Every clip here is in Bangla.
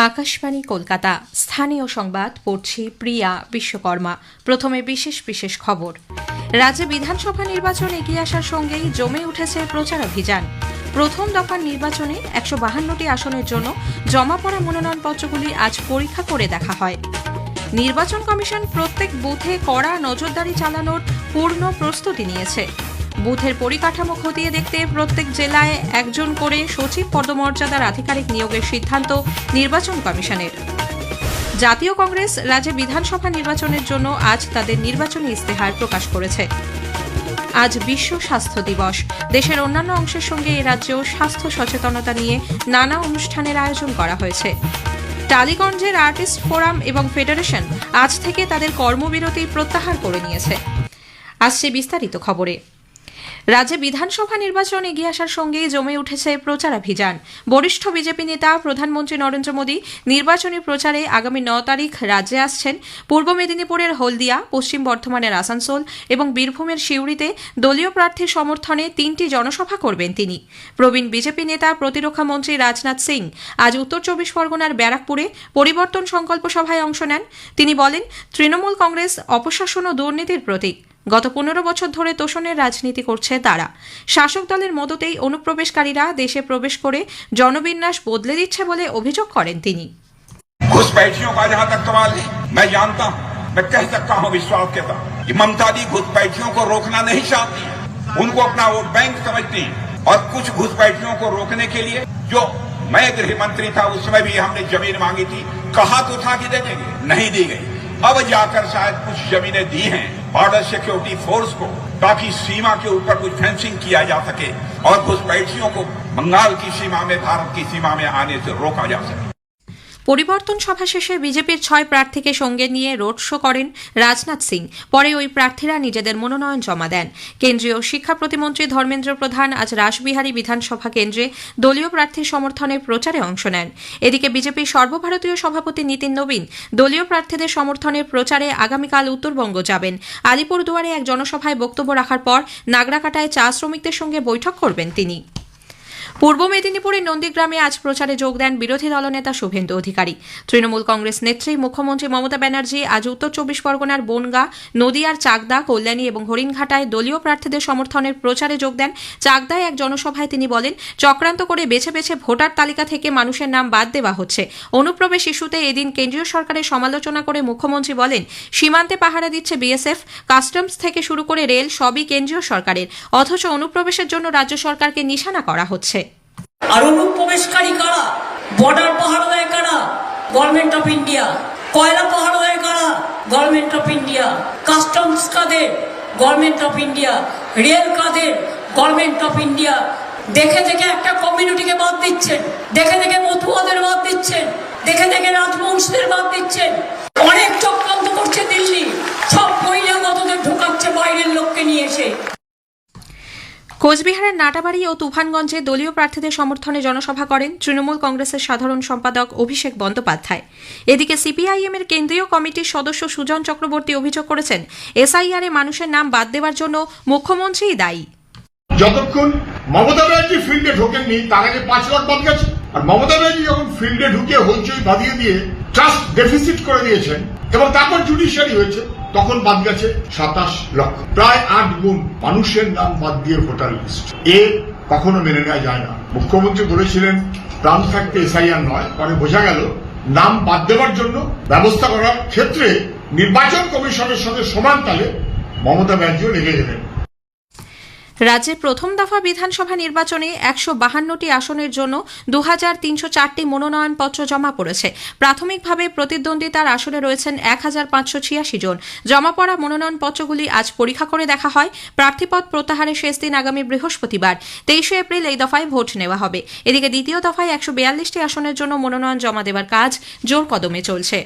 আকাশবাণী কলকাতা স্থানীয় সংবাদ পড়ছি প্রিয়া বিশ্বকর্মা। প্রথমে বিশেষ বিশেষ খবর। রাজ্যে বিধানসভা নির্বাচন এগিয়ে আসার সঙ্গেই জমে উঠেছে প্রচারাভিযান। প্রথম দফার নির্বাচনে ১৫২টি আসনের জন্য জমা পড়া মনোনয়নপত্রগুলি আজ পরীক্ষা করে দেখা হয়। নির্বাচন কমিশন প্রত্যেক বুথে কড়া নজরদারি চালানোর পূর্ণ প্রস্তুতি নিয়েছে। বুথের পরিকাঠামো খতিয়ে দেখতে প্রত্যেক জেলায় একজন করে সচিব পদমর্যাদার আধিকারিক নিয়োগের সিদ্ধান্ত নির্বাচন কমিশনের। জাতীয় কংগ্রেস রাজ্যে বিধানসভা নির্বাচনের জন্য আজ তাদের নির্বাচনী ইস্তেহার প্রকাশ করেছে। আজ বিশ্ব স্বাস্থ্য দিবস। দেশের অন্যান্য অংশের সঙ্গে এ রাজ্যেও স্বাস্থ্য সচেতনতা নিয়ে নানা অনুষ্ঠানের আয়োজন করা হয়েছে। টালিগঞ্জের আর্টিস্ট ফোরাম এবং ফেডারেশন আজ থেকে তাদের কর্মবিরতি প্রত্যাহার করে নিয়েছে। আসছে বিস্তারিত খবরে। রাজ্যে বিধানসভা নির্বাচন এগিয়ে আসার সঙ্গেই জমে উঠেছে প্রচারাভিযান। বরিষ্ঠ বিজেপি নেতা প্রধানমন্ত্রী নরেন্দ্র মোদী নির্বাচনী প্রচারে আগামী ৯ তারিখ রাজ্যে আসছেন। পূর্ব মেদিনীপুরের হলদিয়া, পশ্চিম বর্ধমানের আসানসোল এবং বীরভূমের সিউড়িতে দলীয় প্রার্থীর সমর্থনে ৩টি জনসভা করবেন তিনি। প্রবীণ বিজেপি নেতা প্রতিরক্ষা মন্ত্রী রাজনাথ সিং আজ উত্তর ২৪ পরগনার ব্যারাকপুরে পরিবর্তন সংকল্প সভায় অংশ নেন। তিনি বলেন, তৃণমূল কংগ্রেস অপশাসন ও দুর্নীতির প্রতীক। গত ১৫ বছর ধরে তোষণের রাজনীতি করছে তারা। শাসক দলের মদতেই অনুপ্রবেশকারীরা দেশে প্রবেশ করে জনবিন্যাস বদলে দিচ্ছে বলে অভিযোগ করেন তিনি। घुसपैठियों का जहां तक सवाल है, मैं जानता हूं, मैं कह सकता हूं विश्वास के साथ, ममता दी घुसपैठियों को रोकना नहीं चाहती है। उनको अपना वोट बैंक समझती है और कुछ घुसपैठियों को रोकने के लिए जो मैं गृह मंत्री था उस समय भी हमने जमीन मांगी थी, कहा तो था कि दे देंगे, नहीं दी गई। अब जाकर शायद कुछ जमीनें दी हैं बॉर्डर सिक्योरिटी फोर्स को, ताकि सीमा के ऊपर कुछ फेंसिंग किया जा सके और घुसपैठियों को बंगाल की सीमा में, भारत की सीमा में आने से रोका जा सके। পরিবর্তন সভা শেষে বিজেপির ৬ প্রার্থীকে সঙ্গে নিয়ে রোড শো করেন রাজনাথ সিং। পরে ওই প্রার্থীরা নিজেদের মনোনয়ন জমা দেন। কেন্দ্রীয় শিক্ষা প্রতিমন্ত্রী ধর্মেন্দ্র প্রধান আজ রাসবিহারী বিধানসভা কেন্দ্রে দলীয় প্রার্থীর সমর্থনে প্রচারে অংশ নেন। এদিকে বিজেপির সর্বভারতীয় সভাপতি নীতিন নবীন দলীয় প্রার্থীদের সমর্থনের প্রচারে আগামীকাল উত্তরবঙ্গ যাবেন। আলিপুরদুয়ারে এক জনসভায় বক্তব্য রাখার পর নাগরাকাটায় চা শ্রমিকদের সঙ্গে বৈঠক করবেন তিনি। পূর্ব মেদিনীপুরের নন্দীগ্রামে আজ প্রচারে যোগ দেন বিরোধী দলনেতা শুভেন্দু অধিকারী। তৃণমূল কংগ্রেস নেত্রী মুখ্যমন্ত্রী মমতা ব্যানার্জি আজ উত্তর ২৪ পরগনার বনগাঁ, নদিয়ার চাকদা, কল্যাণী এবং হরিণঘাটায় দলীয় প্রার্থীদের সমর্থনের প্রচারে যোগ দেন। চাকদায় এক জনসভায় তিনি বলেন, চক্রান্ত করে বেছে বেছে ভোটার তালিকা থেকে মানুষের নাম বাদ দেওয়া হচ্ছে। অনুপ্রবেশ ইস্যুতে এদিন কেন্দ্রীয় সরকারের সমালোচনা করে মুখ্যমন্ত্রী বলেন, সীমান্তে পাহারা দিচ্ছে বিএসএফ, কাস্টমস থেকে শুরু করে রেল সবই কেন্দ্রীয় সরকারের, অথচ অনুপ্রবেশের জন্য রাজ্য সরকারকে নিশানা করা হচ্ছে। আর অনুপ্রবেশকারী কারা? বর্ডার পাহারা দেয় কারা? Government of India. কয়লা পাহারা দেয় কারা? Government of India. কাস্টমস কাদের? Government of India. রেল কাদের? Government of India. দেখে দেখে একটা কমিউনিটিকে বাদ দিচ্ছেন, দেখে দেখে মতুয়াদের বাদ দিচ্ছেন, দেখে দেখে রাজবংশীদের বাদ দিচ্ছেন। অনেক চক্রান্ত করছে দিল্লি, সব বহিরাগতদের ঢোকাচ্ছে বাইরের লোককে নিয়ে এসে। কোচবিহারের নাটাবাড়ি ও তুফানগঞ্জে দলীয় প্রার্থীদের সমর্থনে জনসভা করেন তৃণমূল কংগ্রেসের সাধারণ সম্পাদক অভিষেক বন্দ্যোপাধ্যায়। এদিকে সিপিআইএম এর কেন্দ্রীয় কমিটির সদস্য সুজন চক্রবর্তী অভিযোগ করেছেন, এসআইআর এ মানুষের নাম বাদ দেওয়ার জন্য মুখ্যমন্ত্রীই দায়ী। যতক্ষণ মমতা ব্যানার্জি ফিল্ডে ঢোকেননি তার আগে ৫ লাখ বাদ গেছে, আর মমতা ব্যানার্জি যখন ফিল্ডে ঢুকে হইচই বাঁধিয়ে দিয়ে ট্রাস্ট ডেফিসিট করে দিয়েছেন এবং তারপর জুডিশিয়ারি হয়েছে, তখন বাদ গেছে ২৭ লক্ষ, প্রায় ৮ গুণ মানুষের নাম বাদ দিয়ে ভোটার লিস্ট। এ কখনো মেনে নেওয়া যায় না। মুখ্যমন্ত্রী বলেছিলেন প্রাণ থাকতে এসআইআর নয়, পরে বোঝা গেল নাম বাদ দেওয়ার জন্য ব্যবস্থা করার ক্ষেত্রে নির্বাচন কমিশনের সঙ্গে সমান তালে মমতা ব্যানার্জিও লেগে গেলেন। রাজ্যে প্রথম দফা বিধানসভা নির্বাচনে ১৫২টি আসনের জন্য ২৩০৪টি মনোনয়নপত্র জমা পড়েছে। প্রাথমিকভাবে প্রতিদ্বন্দ্বিতার আসনে রয়েছেন ১৫৮৬ জন। জমা পড়া মনোনয়নপত্রগুলি আজ পরীক্ষা করে দেখা হয়। প্রার্থীপদ প্রত্যাহারের শেষ দিন আগামী বৃহস্পতিবার ২৩শে এপ্রিল এই দফায় ভোট নেওয়া হবে। এদিকে দ্বিতীয় দফায় ১৪২টি আসনের জন্য মনোনয়ন জমা দেওয়ার কাজ জোর কদমে চলছে।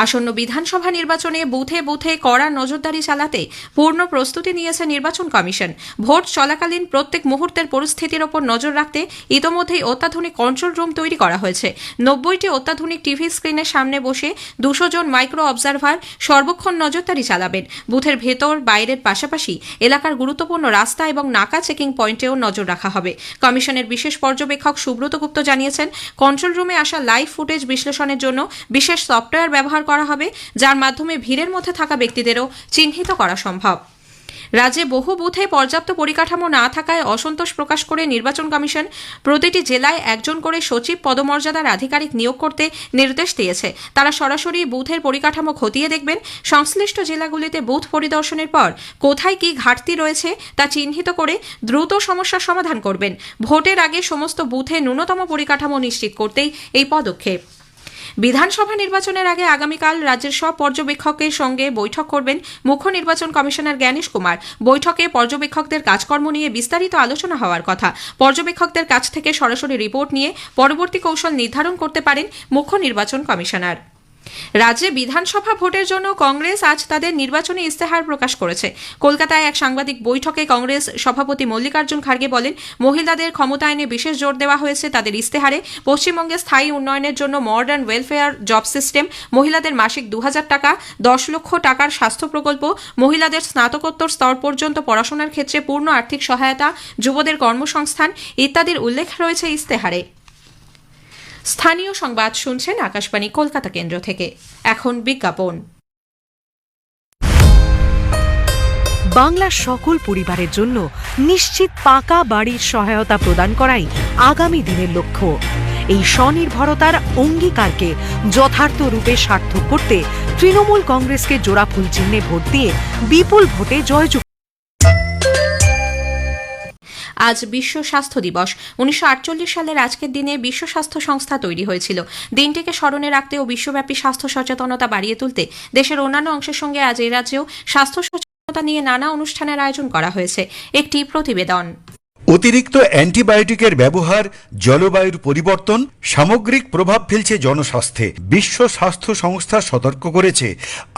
আসন্ন বিধানসভা নির্বাচনে বুথে বুথে কড়া নজরদারি চালাতে পূর্ণ প্রস্তুতি নিয়েছে নির্বাচন কমিশন। ভোট চলাকালীন প্রত্যেক মুহূর্তের পরিস্থিতির ওপর নজর রাখতে ইতোমধ্যেই অত্যাধুনিক কন্ট্রোল রুম তৈরি করা হয়েছে। 90টি অত্যাধুনিক টিভি স্ক্রিনের সামনে বসে 200 জন মাইক্রো অবজারভার সর্বক্ষণ নজরদারি চালাবেন। বুথের ভেতর বাইরের পাশাপাশি এলাকার গুরুত্বপূর্ণ রাস্তা এবং নাকা চেকিং পয়েন্টেও নজর রাখা হবে। কমিশনের বিশেষ পর্যবেক্ষক সুব্রত গুপ্ত জানিয়েছেন, কন্ট্রোল রুমে আসা লাইভ ফুটেজ বিশ্লেষণের জন্য বিশেষ সফটওয়্যার ব্যবহার করা হবে, যার মাধ্যমে ভিড়ের মধ্যে থাকা ব্যক্তিদেরও চিহ্নিত করা সম্ভব। রাজ্যে বহু বুথে পর্যাপ্ত পরিকাঠামো না থাকায় অসন্তোষ প্রকাশ করে নির্বাচন কমিশন প্রতিটি জেলায় একজন করে সচিব পদমর্যাদার আধিকারিক নিয়োগ করতে নির্দেশ দিয়েছে। তারা সরাসরি বুথের পরিকাঠামো খতিয়ে দেখবেন। সংশ্লিষ্ট জেলাগুলিতে বুথ পরিদর্শনের পর কোথায় কি ঘাটতি রয়েছে তা চিহ্নিত করে দ্রুত সমস্যার সমাধান করবেন। ভোটের আগে সমস্ত বুথে ন্যূনতম পরিকাঠামো নিশ্চিত করতেই এই পদক্ষেপ। বিধানসভা নির্বাচনের আগে আগামীকাল রাজ্যের সব পর্যবেক্ষকের সঙ্গে বৈঠক করবেন মুখ্য নির্বাচন কমিশনার জ্ঞানেশ কুমার। বৈঠকে পর্যবেক্ষকদের কাজকর্ম নিয়ে বিস্তারিত আলোচনা হওয়ার কথা। পর্যবেক্ষকদের কাছ থেকে সরাসরি রিপোর্ট নিয়ে পরবর্তী কৌশল নির্ধারণ করতে পারেন মুখ্য নির্বাচন কমিশনার। রাজ্যে বিধানসভা ভোটের জন্য কংগ্রেস আজ তাদের নির্বাচনী ইস্তেহার প্রকাশ করেছে। কলকাতায় এক সাংবাদিক বৈঠকে কংগ্রেস সভাপতি মল্লিকার্জুন খার্গে বলেন, মহিলাদের ক্ষমতায়নে বিশেষ জোর দেওয়া হয়েছে তাদের ইস্তেহারে। পশ্চিমবঙ্গে স্থায়ী উন্নয়নের জন্য মডার্ন ওয়েলফেয়ার জব সিস্টেম, মহিলাদের মাসিক 2000 টাকা, 10 লক্ষ টাকার স্বাস্থ্য প্রকল্প, মহিলাদের স্নাতকোত্তর স্তর পর্যন্ত পড়াশোনার ক্ষেত্রে পূর্ণ আর্থিক সহায়তা, যুবদের কর্মসংস্থান ইত্যাদির উল্লেখ রয়েছে ইস্তেহারে। স্থানীয় সংবাদ শুনছেন আকাশবাণী কলকাতা কেন্দ্র থেকে। এখন বিজ্ঞাপন। বাংলার সকল পরিবারের জন্য নিশ্চিত পাকা বাড়ির সহায়তা প্রদান করাই আগামী দিনের লক্ষ্য। এই স্বনির্ভরতার অঙ্গীকারকে যথার্থ রূপে সার্থক করতে তৃণমূল কংগ্রেসকে জোড়া ফুল চিহ্নে ভোট দিয়ে বিপুল ভোটে জয়যুক্ত। আজ বিশ্ব স্বাস্থ্য দিবস। 1948 সালের আজকের দিনে বিশ্ব স্বাস্থ্য সংস্থা তৈরি হয়েছিল। দিনটিকে স্মরণে রাখতে ও বিশ্বব্যাপী স্বাস্থ্য সচেতনতা বাড়িয়ে তুলতে দেশের অন্যান্য অংশের সঙ্গে আজ এই রাজ্যেও স্বাস্থ্য সচেতনতা নিয়ে নানা অনুষ্ঠানের আয়োজন করা হয়েছে। একটি প্রতিবেদন। অতিরিক্ত অ্যান্টিবায়োটিকের ব্যবহার জলবায়ুর পরিবর্তন সামগ্রিক প্রভাব ফেলছে জনস্বাস্থ্যে। বিশ্ব স্বাস্থ্য সংস্থা সতর্ক করেছে,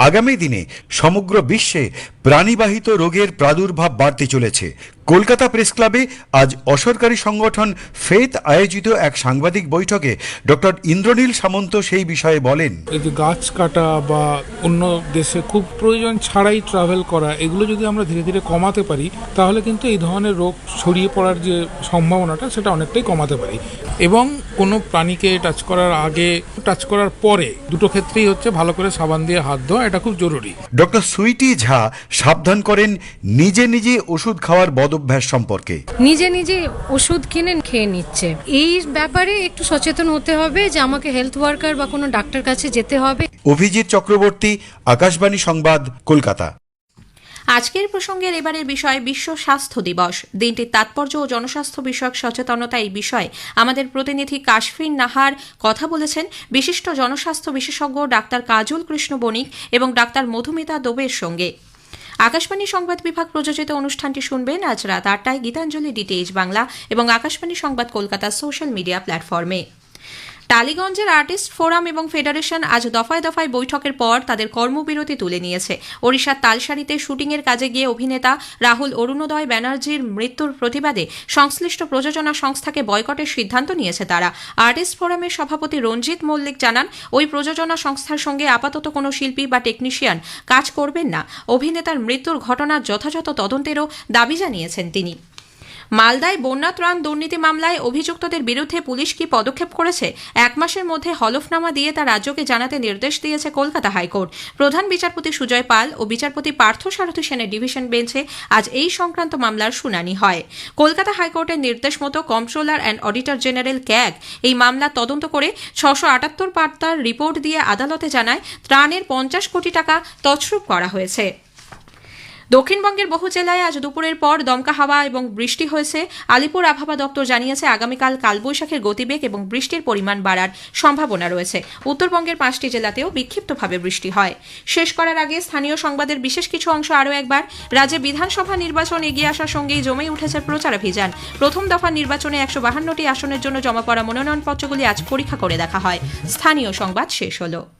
আগামী দিনে সমগ্র বিশ্বে প্রাণীবাহিত রোগের প্রাদুর্ভাব বাড়তে চলেছে। কলকাতা প্রেস ক্লাবে আজ অসরকারি সংগঠন ফেথ আয়োজিত এক সাংবাদিক বৈঠকে ডক্টর ইন্দ্রনীল সামন্ত সেই বিষয়ে বলেন, এই যে গাছ কাটা বা অন্য দেশে খুব প্রয়োজন ছাড়াই ট্রাভেল করা, এগুলো যদি আমরা ধীরে ধীরে কমাতে পারি তাহলে কিন্তু এই ধরনের রোগ ছড়িয়ে পড়ার যে সম্ভাবনাটা সেটা অনেকটাই কমাতে পারি। এবং কোনো প্রাণীকে টাচ করার আগে, টাচ করার পরে দুটো ক্ষেত্রেই হচ্ছে ভালো করে সাবান দিয়ে হাত ধোয়া, এটা খুব জরুরি। ডক্টর সুইটি ঝা সাবধান করেন নিজে নিজে ওষুধ খাওয়ার বদঅভ্যাস সম্পর্কে। নিজে নিজে ওষুধ কিনে খেয়ে নিচ্ছে, এই ব্যাপারে একটু সচেতন হতে হবে যে আমাকে হেলথ ওয়ার্কার বা কোনো ডাক্তার কাছে যেতে হবে। অভিজিৎ চক্রবর্তী, আকাশবাণী সংবাদ, কলকাতা। আজকের প্রসঙ্গের এবারের বিষয় বিশ্ব স্বাস্থ্য দিবস। দিনটির তাৎপর্য ও জনস্বাস্থ্য বিষয়ক সচেতনতা এই বিষয়ে আমাদের প্রতিনিধি কাশফিন নাহার কথা বলেছেন বিশিষ্ট জনস্বাস্থ্য বিশেষজ্ঞ ডাক্তার কাজল কৃষ্ণ বণিক এবং ডাক্তার মধুমিতা দোবের সঙ্গে। আকাশবাণী সংবাদ বিভাগ প্রযোজিত অনুষ্ঠানটি শুনবেন আজ রাত 8টায় গীতাঞ্জলি ডিটিএইচ বাংলা এবং আকাশবাণী সংবাদ কলকাতার সোশ্যাল মিডিয়া প্ল্যাটফর্মে। টালিগঞ্জের আর্টিস্ট ফোরাম এবং ফেডারেশন আজ দফায় দফায় বৈঠকের পর তাদের কর্মবিরতি তুলে নিয়েছে। ওড়িশার তালসারিতে শুটিংয়ের কাজে গিয়ে অভিনেতা রাহুল অরুণোদয় ব্যানার্জির মৃত্যুর প্রতিবাদে সংশ্লিষ্ট প্রযোজনা সংস্থাকে বয়কটের সিদ্ধান্ত নিয়েছে তারা। আর্টিস্ট ফোরামের সভাপতি রঞ্জিত মল্লিক জানান, ওই প্রযোজনা সংস্থার সঙ্গে আপাতত কোনো শিল্পী বা টেকনিশিয়ান কাজ করবেন না। অভিনেতার মৃত্যুর ঘটনার যথাযথ তদন্তেরও দাবি জানিয়েছেন তিনি। মালদায় বন্যা ত্রাণ দুর্নীতি মামলায় অভিযুক্তদের বিরুদ্ধে পুলিশ কি পদক্ষেপ করেছে 1 মাসের মধ্যে হলফনামা দিয়ে তা রাজ্যকে জানাতে নির্দেশ দিয়েছে কলকাতা হাইকোর্ট। প্রধান বিচারপতি সুজয় পাল ও বিচারপতি পার্থসারথী সেনের ডিভিশন বেঞ্চে আজ এই সংক্রান্ত মামলার শুনানি হয়। কলকাতা হাইকোর্টের নির্দেশ মতো কম্ট্রোলার অ্যান্ড অডিটর জেনারেল ক্যাগ এই মামলা তদন্ত করে 678 পাতার রিপোর্ট দিয়ে আদালতে জানায় ত্রাণের 50 কোটি টাকা তছরূপ করা হয়েছে। দক্ষিণবঙ্গের বহু জেলায় আজ দুপুরের পর দমকা হাওয়া এবং বৃষ্টি হয়েছে। আলিপুর আবহাওয়া দপ্তর জানিয়েছে আগামীকাল কালবৈশাখীর গতিবেগ এবং বৃষ্টির পরিমাণ বাড়ার সম্ভাবনা রয়েছে। উত্তরবঙ্গের 5টি জেলাতেও বিক্ষিপ্তভাবে বৃষ্টি হয়। শেষ করার আগে স্থানীয় সংবাদের বিশেষ কিছু অংশ আরও একবার। রাজ্যে বিধানসভা নির্বাচন এগিয়ে আসার সঙ্গেই জমে উঠেছে প্রচারাভিযান। প্রথম দফা নির্বাচনে 152টি আসনের জন্য জমা পড়া মনোনয়নপত্রগুলি আজ পরীক্ষা করে দেখা হয়। স্থানীয় সংবাদ শেষ হল।